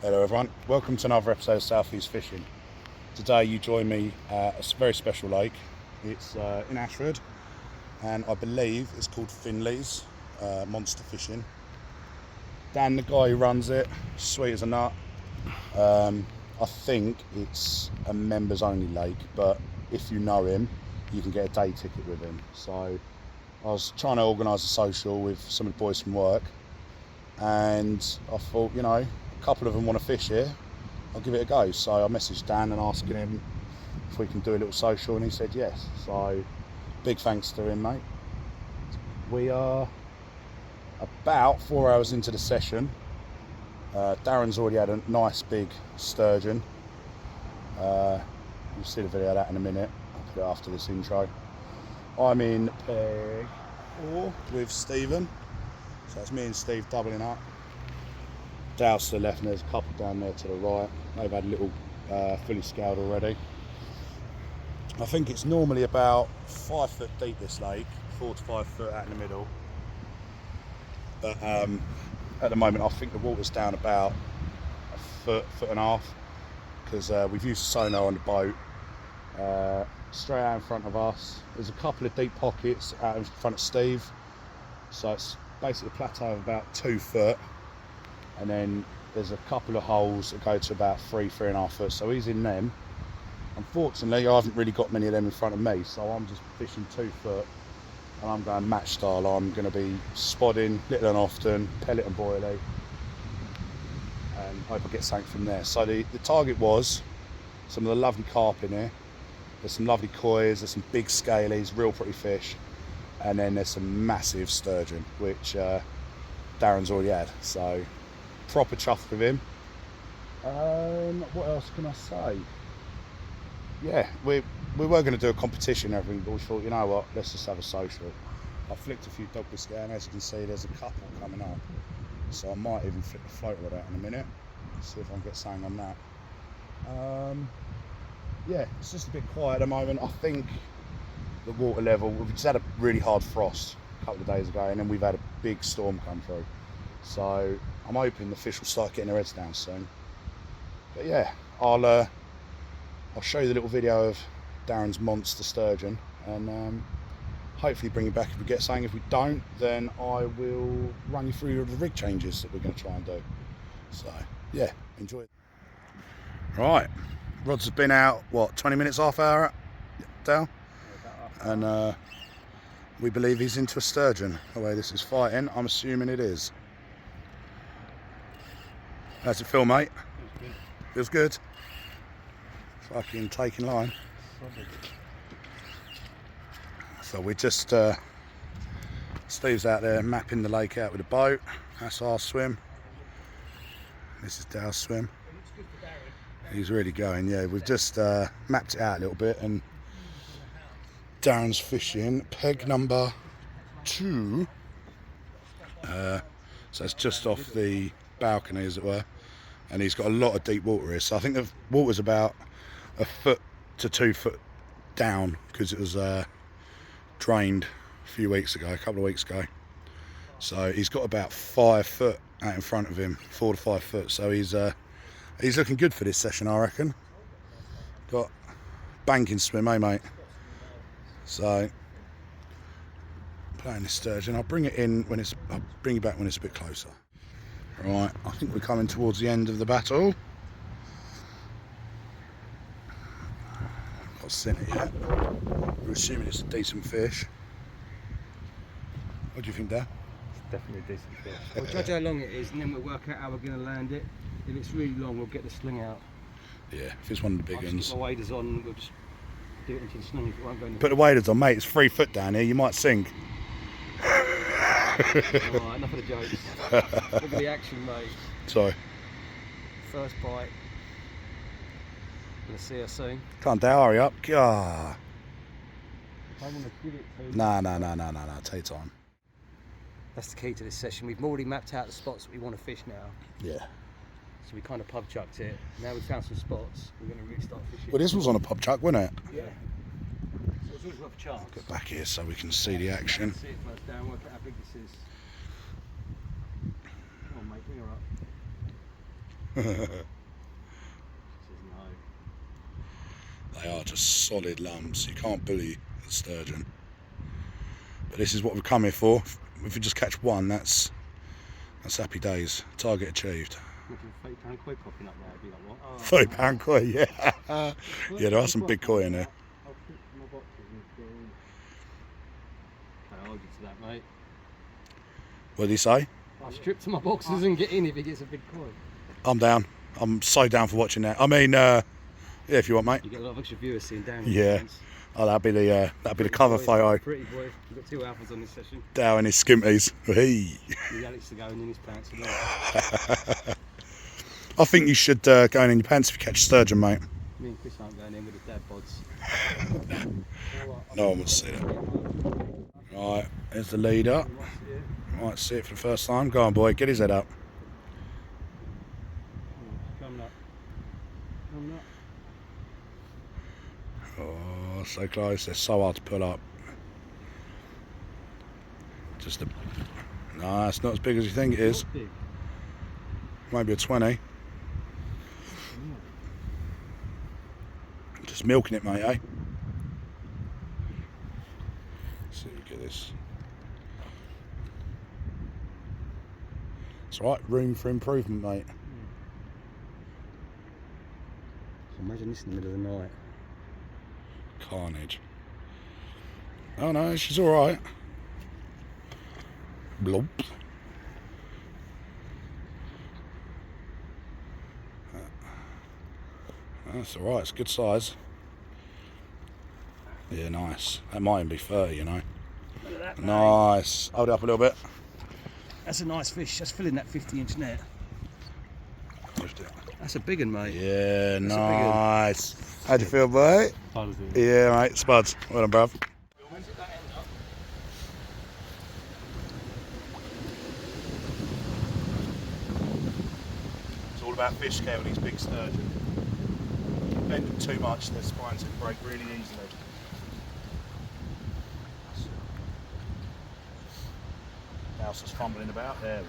Hello everyone, welcome to another episode of Southeast Fishing. Today you join me at a very special lake. It's in Ashford and I believe it's called Findleys, monster fishing. Dan, the guy who runs it, sweet as a nut. I think it's a members only lake, but if you know him you can get a day ticket with him. So I was trying to organise a social with some of the boys from work and I thought, you know, a couple of them want to fish here, I'll give it a go. So I messaged Dan and asking him if we can do a little social and he said yes. So big thanks to him, mate. We are about 4 hours into the session. Darren's already had a nice big sturgeon. You'll see the video of that in a minute. I'll put it after this intro. I'm in peg 4 with Stephen. So it's me and Steve doubling up. Dow's to the left and there's a couple down there to the right. They've had a little fully scaled already. I think it's normally about 5 foot deep, this lake, 4 to 5 foot out in the middle. But at the moment I think the water's down about a foot and a half, because we've used sonar on the boat. Straight out in front of us, there's a couple of deep pockets out in front of Steve. So it's basically a plateau of about 2 foot. And then there's a couple of holes that go to about 3.5 foot, so he's in them. Unfortunately I haven't really got many of them in front of me, so I'm just fishing 2 foot and I'm going match style. I'm going to be spodding little and often, pellet and boilie, and hope I get something from there. So the target was some of the lovely carp in here. There's some lovely koi's, there's some big scalies, real pretty fish, and then there's some massive sturgeon, which Darren's already had, so proper chuffed with him. What else can I say? Yeah, we were going to do a competition and everything, but we thought, you know what, let's just have a social. I flicked a few dog biscuit and as you can see there's a couple coming up, so I might even flick the float rod out in a minute, see if I can get something on that. Yeah, it's just a bit quiet at the moment. I think the water level, we've just had a really hard frost a couple of days ago and then we've had a big storm come through, so I'm hoping the fish will start getting their heads down soon. But yeah, I'll show you the little video of Darren's monster sturgeon and hopefully bring it back if we get something. If we don't, then I will run you through the rig changes that we're going to try and do. So yeah, enjoy it. Right, rods have been out, what, 20 minutes, half hour, Dale? And we believe he's into a sturgeon. The way this is fighting, I'm assuming it is. How's it feel, mate? Feels good. Fucking taking line. So we're just Steve's out there mapping the lake out with a boat. That's our swim. This is Dale's swim. He's really going. Yeah, we've just mapped it out a little bit and Darren's fishing peg number 2. So it's just off the balcony, as it were, and he's got a lot of deep water here. So I think the water's about 1 foot to 2 foot down because it was drained a couple of weeks ago. So he's got about 5 foot out in front of him, 4 to 5 foot. So he's looking good for this session, I reckon. Got banking swim, eh, mate? So playing this sturgeon. I'll bring it back when it's a bit closer. Right, I think we're coming towards the end of the battle. Not seen it yet. We're assuming it's a decent fish. What do you think, Dad? It's definitely a decent fish. We'll judge how long it is and then we'll work out how we're going to land it. If it's really long, we'll get the sling out. Yeah, if it's one of the big ones. Put my waders on, we'll just do it into the sling if it won't go in the... Put the waders on, mate. It's 3 foot down here. You might sink. Alright, enough of the jokes. Look at the action, mate. Sorry. First bite. Gonna see her soon. Can't Dale, hurry up. God. I want to give it to... Nah. Take your time. That's the key to this session. We've already mapped out the spots that we want to fish now. Yeah. So we kind of pub chucked it. Now we've found some spots. We're going to really start fishing. Well, this was on a pub chuck, wasn't it? Yeah. So it's always worth a chance. Get back here so we can see the action. See it first down, work out how big this is. Come on, mate, bring her up. They are just solid lumps. You can't bully the sturgeon. But this is what we've come here for. If we just catch one, that's happy days. Target achieved. £30 koi popping up there. I'd be like, what? Oh, £30 koi, yeah. Yeah, there are some big koi in there. I'll flip my boxes and get in. I'll hold you to that, mate. What did he say? I'll strip to my boxes and get in if he gets a big koi. I'm down. I'm so down for watching that. I mean, yeah, if you want, mate. You get a lot of extra viewers seeing Darren. Yeah. Oh, that'd be the cover photo. Pretty boy. We've got 2 alphas on this session. Down in his skimpies. Hey. With Alex to go in his pants as well. I think you should go in your pants if you catch sturgeon, mate. Me and Chris aren't going in with the dad bods. No one wants to see that. Right, there's the leader. Might see it for the first time. Go on, boy, get his head up. Coming up. Coming up. Oh, so close. They're so hard to pull up. Just a... No, it's not as big as you think it is. Maybe a 20. Just milking it, mate, eh? Let's see, look at this. It's right, room for improvement, mate. So imagine this in the middle of the night. Carnage. Oh no, she's alright. Blump. That's alright, it's good size. Yeah, nice. That might even be 30, you know. Look at that, nice. Hold it up a little bit. That's a nice fish. That's filling that 50-inch net. Lift it. That's a big one, mate. Yeah, nice. How'd you feel, boy? Positive. Yeah, mate. Spuds. Well done, bruv. When's it that end up? It's all about fish care with these big sturgeon. Bend them too much, their spines can break really easily. Now it's just fumbling about. There we go.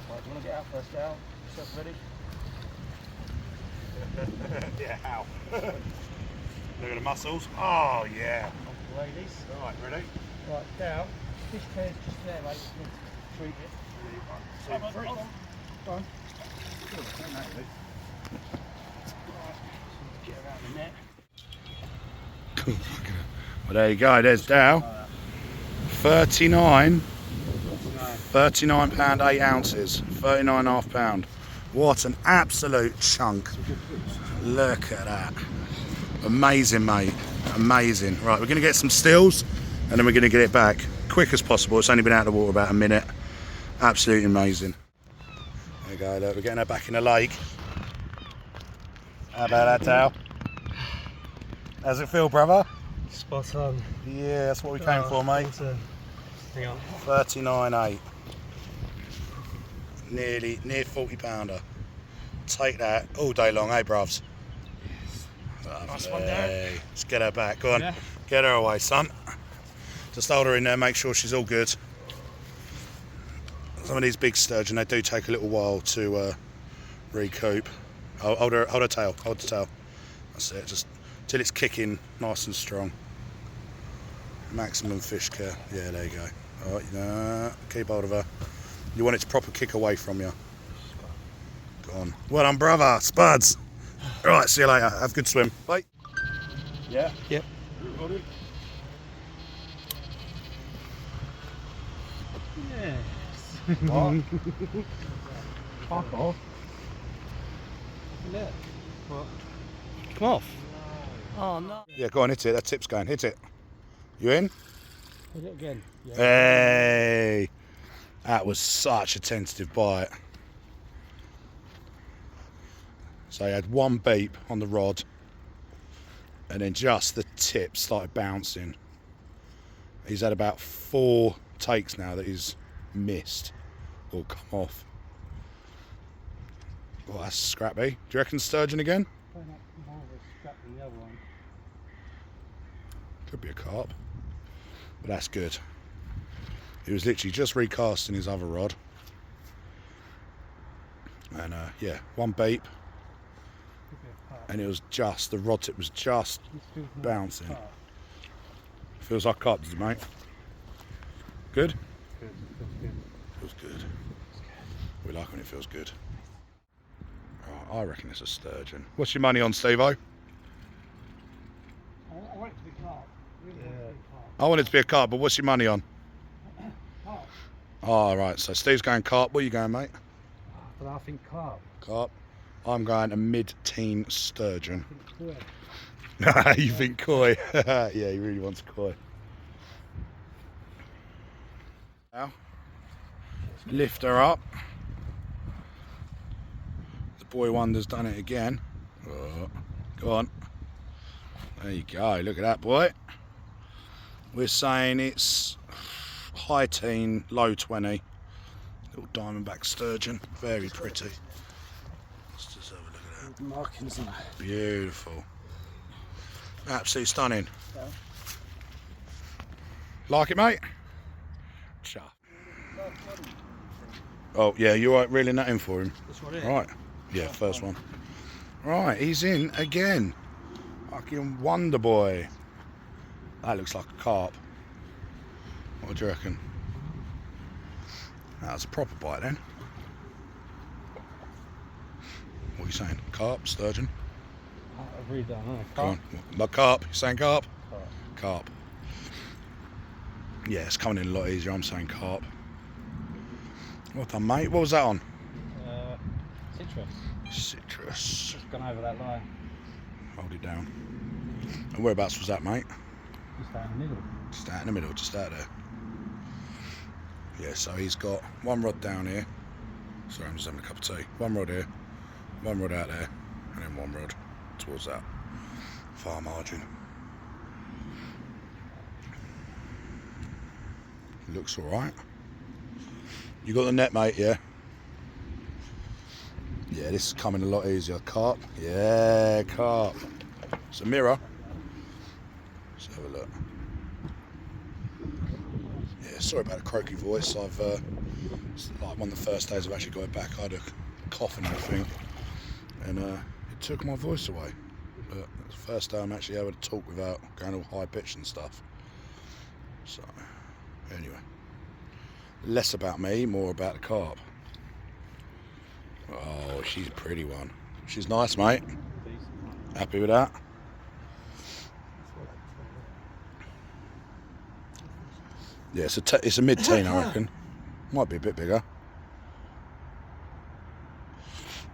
Right, do you want to get out first, Al? Yourself ready? Yeah, how? Look at the muscles. Oh, yeah. Ladies. Right, ready? Right, down. Fish care's just there, mate. You can treat it. 1, 2, 3. Hold on. Go on. Get around the net. Well, there you go. There's Dow. 39 £39 8 ounces. 39.5 pound. What an absolute chunk. Look at that. Amazing, mate. Amazing. Right, we're going to get some stills and then we're going to get it back quick as possible. It's only been out of the water about a minute. Absolutely amazing. There you go, look, we're getting her back in the lake. How about that, Dow? How's it feel, brother? Spot on. Yeah, that's what we came for, mate. Hang on. 39.8. Near 40 pounder. Take that all day long, eh, bruvs? Nice one, Darren. Let's get her back. Go on, Yeah. Get her away, son. Just hold her in there, make sure she's all good. Some of these big sturgeon, they do take a little while to recoup. Hold her tail, hold the tail. That's it, just till it's kicking nice and strong. Maximum fish care. Yeah, there you go. All right, keep hold of her. You want it to proper kick away from you. Go on. Well done, brother. Spuds. All right, see you later. Have a good swim. Bye. Yeah? Yep. Recording? Yes. What? Fuck off. Look. What? Come off. Oh no. Yeah, go on, hit it. That tip's going. Hit it. You in? Hit it again. Yeah. Hey. That was such a tentative bite. So he had one beep on the rod and then just the tip started bouncing. He's had about 4 takes now that he's missed or come off. Well, that's scrappy. Do you reckon sturgeon again? Could be a carp, but that's good. He was literally just recasting his other rod. And yeah, one beep, and it was just, the rod tip was just bouncing. Feels like carp, does it, mate? Good? Good, feels good. Feels good. We like when it feels good. Oh, I reckon it's a sturgeon. What's your money on, Steve-O? I want it to be carp. Really want it to be carp. I want it to be a carp, but what's your money on? Carp. Oh, right, so Steve's going carp. What are you going, mate? But I think carp. Carp. I'm going a mid-teen sturgeon. I think koi. You think koi? Yeah, he really wants koi. Now, lift her up. The boy wonder's done it again. Oh, go on. There you go. Look at that, boy. We're saying it's high teen, low 20. Little diamondback sturgeon. Very pretty. Let's just have a look at that. Markings on it. Beautiful. Absolutely stunning. Yeah. Like it, mate? Sure. Oh, yeah, you're right, reeling that in for him. This one here? Right. Yeah, first one. Right, he's in again. Fucking wonder boy. That looks like a carp. What do you reckon? That's a proper bite then. What are you saying? Carp, sturgeon? I really don't know. Come on. Like carp. You saying carp? Carp. Carp. Yeah, it's coming in a lot easier. I'm saying carp. Well done, mate. What was that on? Citrus. Citrus. Just gone over that line. Hold it down. And whereabouts was that, mate? Just out in the middle. Just out in the middle, just out there. Yeah, so he's got one rod down here. Sorry, I'm just having a cup of tea. One rod here, one rod out there, and then one rod towards that far margin. Looks alright. You got the net, mate, yeah? Yeah, this is coming a lot easier. Carp. Yeah, carp. It's a mirror. Let's have a look. Yeah, sorry about the croaky voice. It's like one of the first days I've actually got it back. I had a cough and everything, and it took my voice away. But it's the first day I'm actually able to talk without going all high pitched and stuff. So, anyway, less about me, more about the carp. Oh, she's a pretty one. She's nice, mate. Happy with that? Yeah, it's a mid-teen, I reckon. Might be a bit bigger.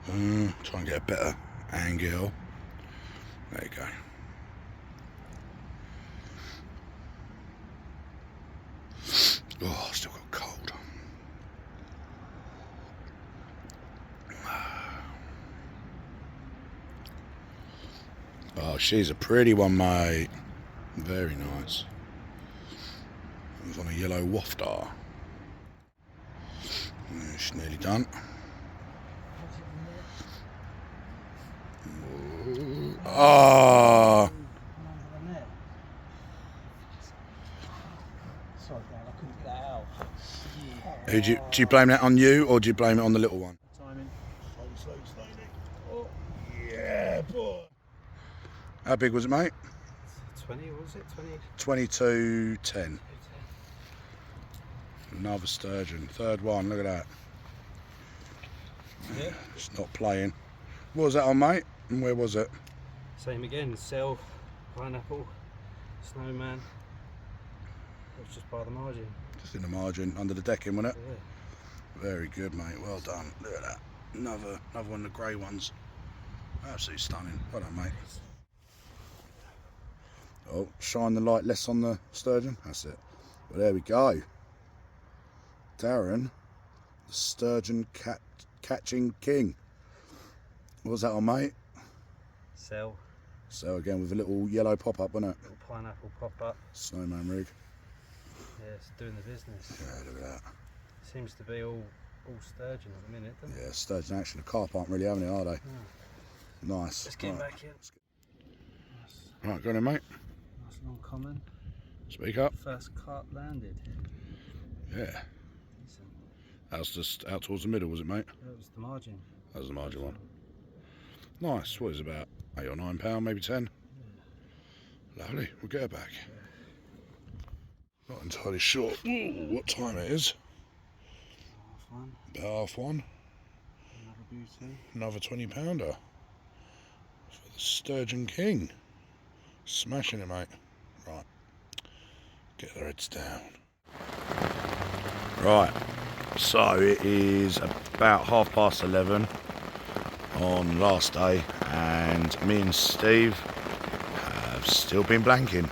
Try and get a better angle. There you go. Oh, still got cold. Oh, she's a pretty one, mate. Very nice. It's on a yellow wafter. She's nearly done. Ah! Sorry, Dad, I couldn't get that out. Do you blame that on you, or do you blame it on the little one? Timing. Slowly. Oh, yeah, boy. How big was it, mate? 20, what was it? 20? 22.10. Another sturgeon. Third one, look at that. Yeah. It's not playing. What was that on, mate? And where was it? Same again, cell, pineapple, snowman. It was just by the margin. Just in the margin, under the decking, wasn't it? Yeah. Very good, mate. Well done. Look at that. Another one of the grey ones. Absolutely stunning. Well done, mate. Oh, shine the light less on the sturgeon. That's it. Well, there we go. Darren, the sturgeon catching king. What was that on, mate? Cell, So again with a little yellow pop-up, wasn't it? little pineapple pop-up. Snowman rig. Yeah, it's doing the business. Yeah, look at that. Seems to be all sturgeon at the minute, doesn't it? Yeah, sturgeon action. The carp aren't really having it, are they? No. Nice. Let's get Right. back in. Right, go on in, mate. Nice long common. Speak up. First carp landed. Yeah. Decent. That was just out towards the middle, was it, mate? That was the margin. That's the larger one. Nice. What is it, about £8 or £9, maybe 10? Lovely. We'll get her back. Not entirely sure what time it is. About 1:30. Another beauty. Another £20 for the Sturgeon King. Smashing it, mate. Right. Get their heads down. Right. So it is about 11:30 on last day, and me and Steve have still been blanking.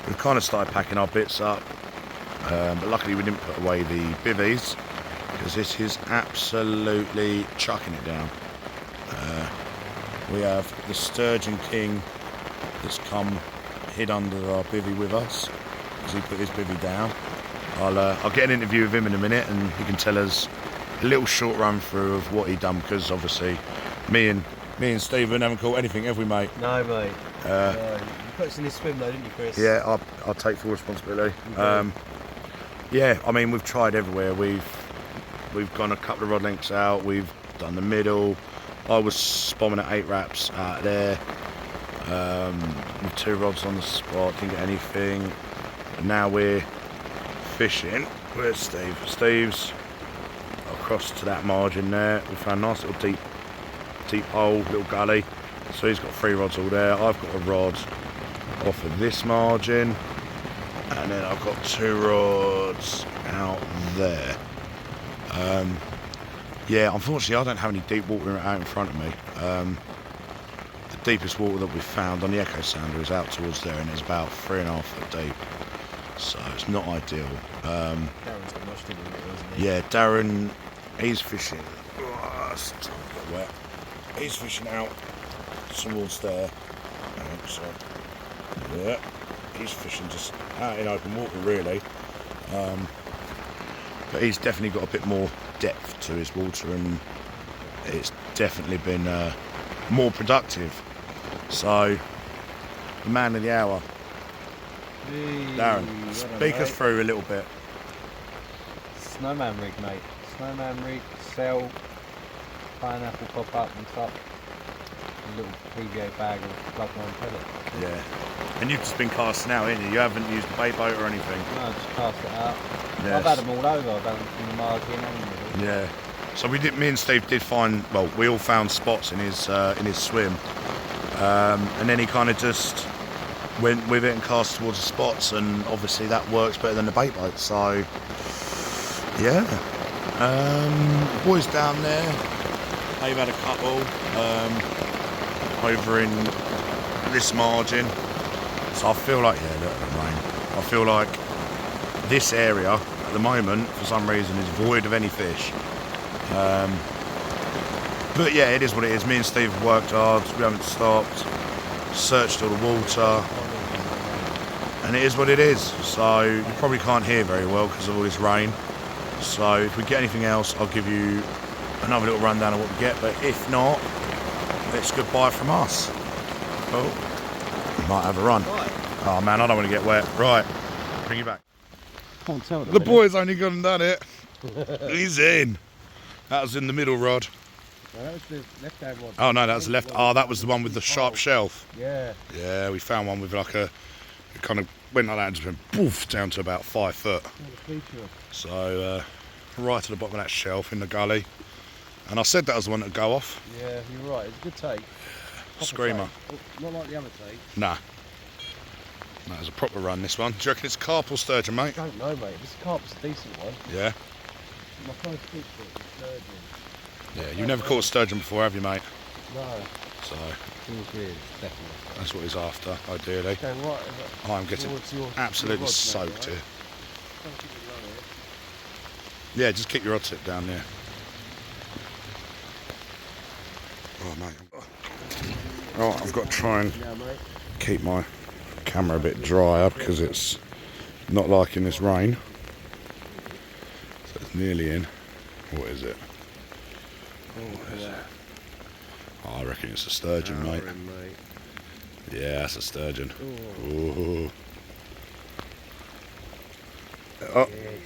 We've kind of started packing our bits up, but luckily we didn't put away the bivvies because this is absolutely chucking it down. We have the Sturgeon King that's come hid under our bivvy with us because he put his bivvy down. I'll get an interview with him in a minute, and he can tell us a little short run through of what he done, because obviously me and Stephen haven't caught anything, have we, mate? No, mate. No. You put us in this swim though, didn't you, Chris? Yeah, I'll take full responsibility. Yeah, I mean, we've tried everywhere. We've gone a couple of rod lengths out. We've done the middle. I was bombing at 8 wraps out there with 2 rods on the spot. Didn't get anything. But now we're fishing. Where's Steve? Steve's across to that margin there. We found a nice little deep hole, little gully. So he's got 3 rods all there. I've got a rod off of this margin, and then I've got 2 rods out there. Yeah, unfortunately I don't have any deep water out in front of me. The deepest water that we've found on the Echo Sounder is out towards there, and it's about 3.5 foot deep. So it's not ideal. Darren's got much deeper than it, isn't he? Yeah, Darren, he's fishing. Oh, it's starting to get wet. He's fishing out towards there. So, yeah, he's fishing just out in open water, really. But he's definitely got a bit more depth to his water, and it's definitely been more productive. So, the man of the hour, Darren, speak us through a little bit. Snowman rig, mate. Snowman rig, sail, pineapple pop up on top, a little PVA bag of plug line pellet. Yeah, and you've just been casting out, ain't you? You haven't used the bait boat or anything. No, just cast it out. Yes. I've had them all over. I've had them from the margin and the middle. Yeah. So me and Steve did find, well, we all found spots in his swim, and then he kind of just went with it and cast towards the spots, and obviously that works better than the bait boat. So yeah, boys down there, they've had a couple over in this margin. So I feel like, yeah, look at the rain. I feel like this area at the moment, for some reason, is void of any fish. But yeah, it is what it is. Me and Steve have worked hard. We haven't stopped. Searched all the water, and it is what it is. So you probably can't hear very well because of all this rain. So if we get anything else, I'll give you another little rundown of what we get. But if not, it's goodbye from us. Oh, might have a run. Oh man, I don't want to get wet. Right, bring you back. Can't tell The boy's only gone and done it. He's in. That was in the middle rod. No, that was the left-hand one. Oh no, that was the left. Oh, that was the one with the sharp shelf. Yeah. Yeah, we found one with like it kind of went like that and just went poof down to about 5 foot. So right to the bottom of that shelf in the gully. And I said that was the one that'd go off. Yeah, you're right. It's a good take. Screamer. Take. Not like the other take. Nah. No, it's a proper run, this one. Do you reckon it's carp or sturgeon, mate? I don't know, mate. This carp's a decent one. Yeah. My first fish was sturgeon. Yeah, you've never caught a sturgeon before, have you, mate? No. So Feels weird, definitely. that's what he's after, ideally. Okay, right. Oh, I'm getting absolutely rods, soaked mate, here. Don't keep it low here. Yeah, just keep your rod tip down there. Oh, mate. Right, I've got to try and Yeah, mate. keep my camera a bit drier because it's not liking this rain. So it's nearly in. What is it? What is it? Oh, I reckon it's a sturgeon, mate. Yeah, that's a sturgeon. Ooh. Oh, Yes.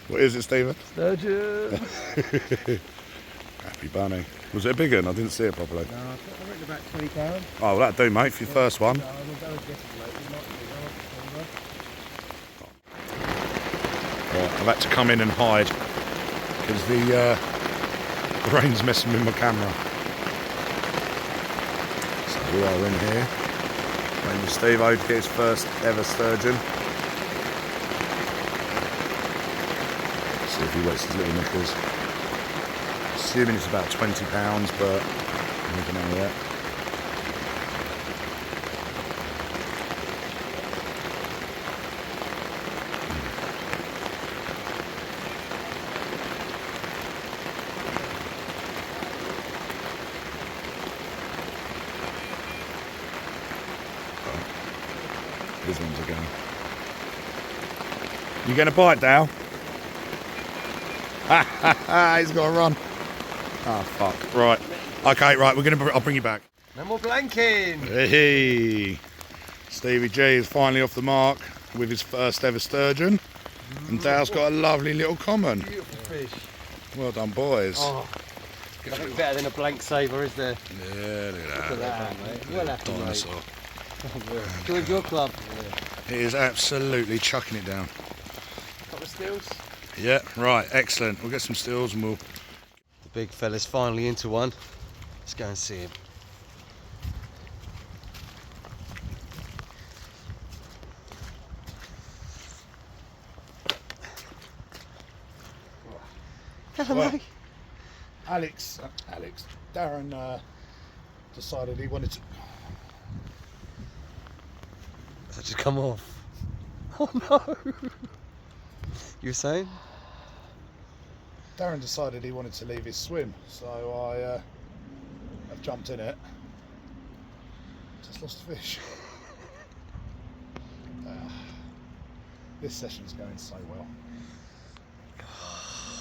what is it, Stephen? Sturgeon. Happy bunny. Was it a big one? I didn't see it properly. No, I think I reckon about 20 pounds. Oh, well, that'd do, mate, for your first one. No, we'll go and get it later. Not bigger, Right, I've had to come in and hide because the rain's messing with my camera. So we are in here. Waiting for Steve O to get his first ever sturgeon. See if he wets his little knickers. Assuming it's about £20, but I don't know yet. These ones are going. You going to bite, Dale? He's got to run. Oh fuck! Right. Okay. Right. I'll bring you back. No more blanking. Hey, Stevie G is finally off the mark with his first ever sturgeon, and Dale's got a lovely little common. Beautiful fish. Well done, boys. Oh, nothing better than a blank saver, is there? Yeah, look at Look that. at that, mate. Well happy, mate. Dinosaur. Join your club. He is absolutely chucking it down. Couple of stills. Yeah. Right. Excellent. We'll get some stills and we'll. The big fella's finally into one. Let's go and see him. Hello, Well, mate. Darren decided he wanted to. Has that just come off? Oh no! You were saying? Darren decided he wanted to leave his swim, so I have jumped in it. Just lost a fish. This session's going so well.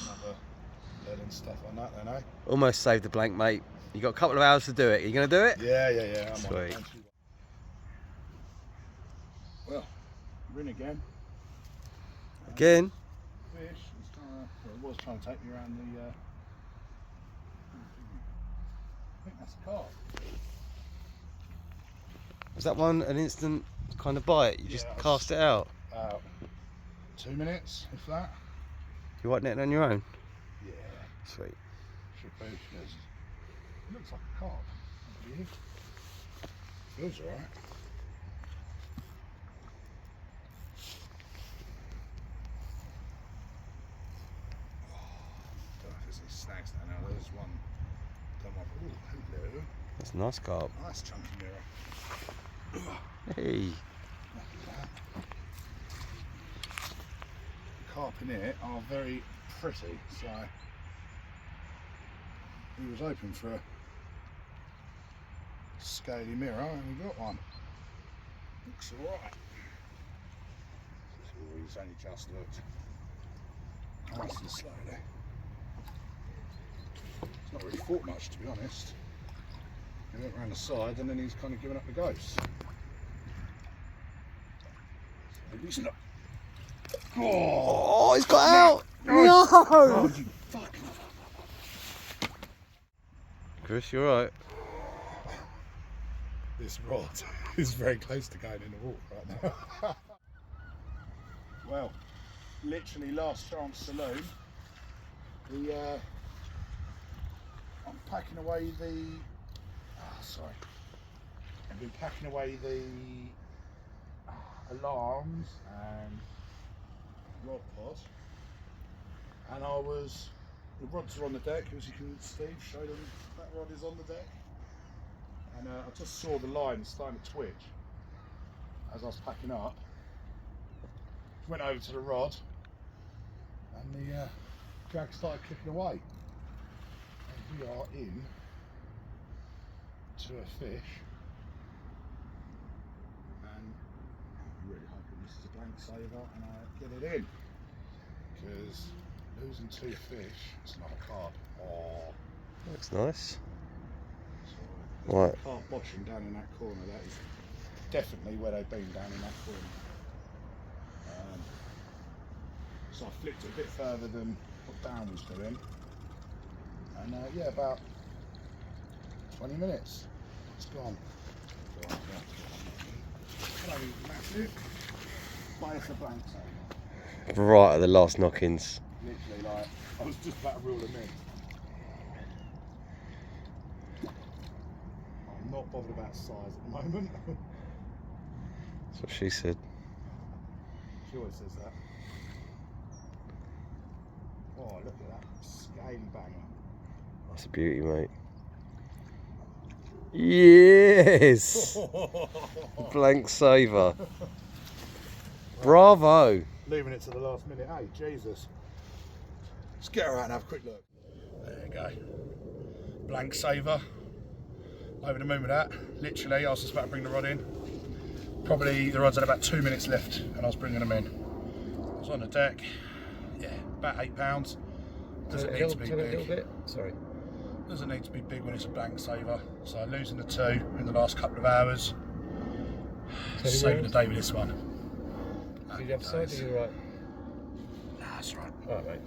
Another learning stuff on that then, eh? Almost saved the blank, mate. You got a couple of hours to do it. You gonna do it? Yeah. I'm on it. Sweet. Well, we're in again. Again? Fish. It's it was trying to take me around the. I think that's a carp. Was that one an instant kind of bite? You just cast it out? 2 minutes, if that. You white netting on your own? Yeah. Sweet. Should be. It looks like a carp. Feels alright. Don't know if there's any snags down there. There's one. Ooh, hello. That's a nice carp. Nice chunky mirror. Hey. Look at that. Carp in it are very pretty, so we was hoping for a scaly mirror and we got one. Looks alright. He's only just looked. Nice and slowly. It's not really fought much, to be honest. He went round the side and then he's kind of given up the ghost. He's not. Oh, he's got out! No! Oh, you fucking. Chris, you alright? This rod is very close to going in the water right now. Well, literally last chance saloon. I'm packing away the. Sorry. I've been packing away the alarms and rod pod, and the rods are on the deck, as you can see. Show them that rod is on the deck. And I just saw the line starting to twitch as I was packing up. Went over to the rod and the drag started clicking away. And we are in to a fish. And I'm really hoping this is a blank saver and I get it in. Because losing 2 fish, it's not a carp. Oh. Looks nice. Right. Carp watching down in that corner. That is definitely where they've been, down in that corner. So I flicked it a bit further than what Darren was doing, And yeah, about 20 minutes. It's gone. Hello, massive. But it's a blank saver. Right at the last knockings. Literally, like, I was just about to reel them in. I'm not bothered about size at the moment. That's what she said. She always says that. Oh, look at that scaly banger. That's a beauty, mate. Yes! Blank saver. Bravo! Leaving it to the last minute, hey, Jesus. Let's get her out and have a quick look. There you go. Blank saver. Over the moon with that. Literally, I was just about to bring the rod in. Probably the rod's had about 2 minutes left and I was bringing them in. I was on the deck. Yeah, about £8. Doesn't need to be Turn it a little big. bit. Sorry. Doesn't need to be big when it's a blank saver. So losing the 2 in the last couple of hours. Saving the day with this one. Did you have side or you right? Nah, that's right. Alright, mate.